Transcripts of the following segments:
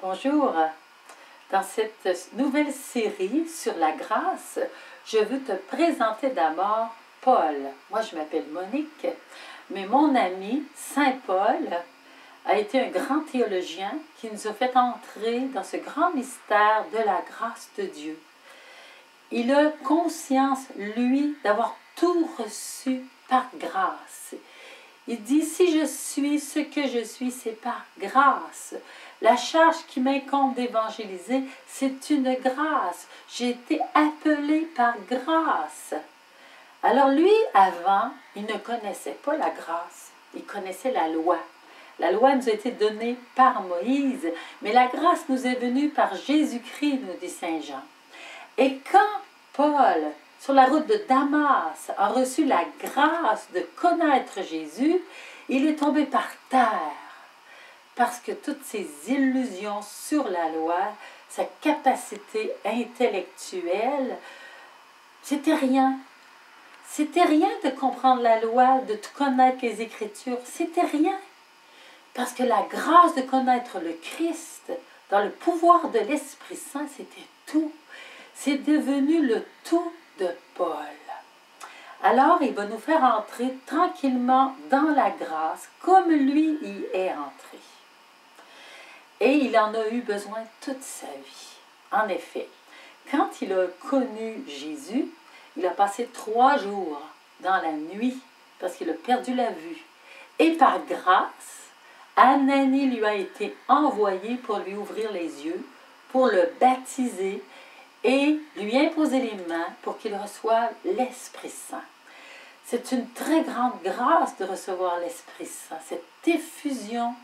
Bonjour, dans cette nouvelle série sur la grâce, je veux te présenter d'abord Paul. Moi, je m'appelle Monique, mais mon ami Saint Paul a été un grand théologien qui nous a fait entrer dans ce grand mystère de la grâce de Dieu. Il a conscience, lui, d'avoir tout reçu par grâce. Il dit, si je suis ce que je suis, c'est par grâce. La charge qui m'incombe d'évangéliser, c'est une grâce. J'ai été appelé par grâce. Alors lui, avant, il ne connaissait pas la grâce. Il connaissait la loi. La loi nous a été donnée par Moïse, mais la grâce nous est venue par Jésus-Christ, nous dit Saint Jean. Et quand Paul, sur la route de Damas, a reçu la grâce de connaître Jésus, il est tombé par terre. Parce que toutes ces illusions sur la loi, sa capacité intellectuelle, c'était rien. C'était rien de comprendre la loi, de connaître les Écritures. C'était rien. Parce que la grâce de connaître le Christ, dans le pouvoir de l'Esprit Saint, c'était tout. C'est devenu le tout de Paul. Alors, il va nous faire entrer tranquillement dans la grâce, comme lui y est entré. Et il en a eu besoin toute sa vie. En effet, quand il a connu Jésus, il a passé 3 jours dans la nuit, parce qu'il a perdu la vue. Et par grâce, Ananie lui a été envoyée pour lui ouvrir les yeux, pour le baptiser, et lui imposer les mains pour qu'il reçoive l'Esprit Saint. C'est une très grande grâce de recevoir l'Esprit Saint, cette effusion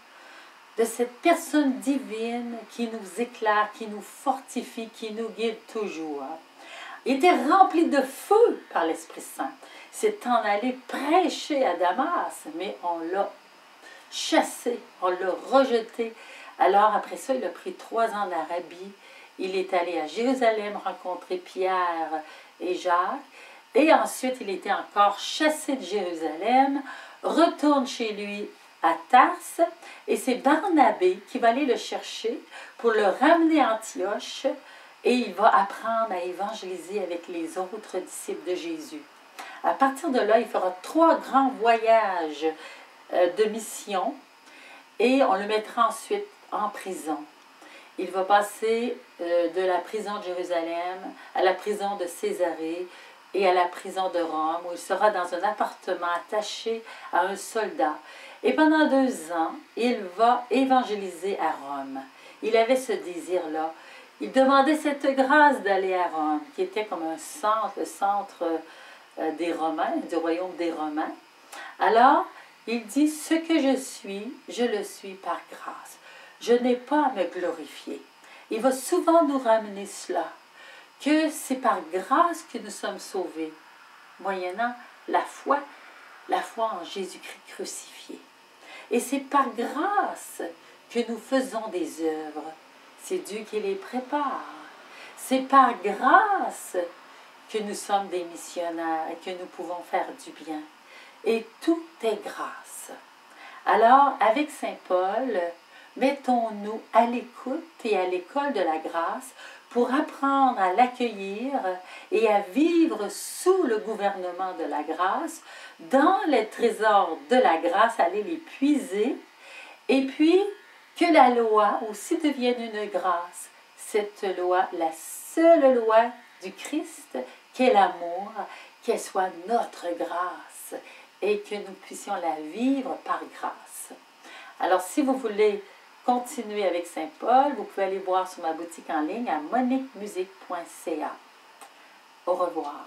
de cette personne divine qui nous éclaire, qui nous fortifie, qui nous guide toujours. Il était rempli de feu par l'Esprit Saint. C'est en allé prêcher à Damas, mais on l'a chassé, on l'a rejeté. Alors après ça, il a pris 3 ans d'Arabie. Il est allé à Jérusalem rencontrer Pierre et Jacques. Et ensuite, il était encore chassé de Jérusalem, retourne chez lui à Tarse. Et c'est Barnabé qui va aller le chercher pour le ramener à Antioche. Et il va apprendre à évangéliser avec les autres disciples de Jésus. À partir de là, il fera 3 grands voyages de mission. Et on le mettra ensuite en prison. Il va passer de la prison de Jérusalem à la prison de Césarée et à la prison de Rome, où il sera dans un appartement attaché à un soldat. Et pendant 2 ans, il va évangéliser à Rome. Il avait ce désir-là. Il demandait cette grâce d'aller à Rome, qui était comme un centre, le centre des Romains, du royaume des Romains. Alors, il dit, ce que je le suis par grâce. Je n'ai pas à me glorifier. Il va souvent nous ramener cela, que c'est par grâce que nous sommes sauvés, moyennant la foi en Jésus-Christ crucifié. Et c'est par grâce que nous faisons des œuvres. C'est Dieu qui les prépare. C'est par grâce que nous sommes des missionnaires et que nous pouvons faire du bien. Et tout est grâce. Alors, avec Saint Paul, mettons-nous à l'écoute et à l'école de la grâce pour apprendre à l'accueillir et à vivre sous le gouvernement de la grâce, dans les trésors de la grâce, aller les puiser, et puis que la loi aussi devienne une grâce. Cette loi, la seule loi du Christ, qu'est l'amour, qu'elle soit notre grâce et que nous puissions la vivre par grâce. Alors, si vous voulez continuer avec Saint Paul, vous pouvez aller voir sur ma boutique en ligne à moniquemusique.ca. Au revoir.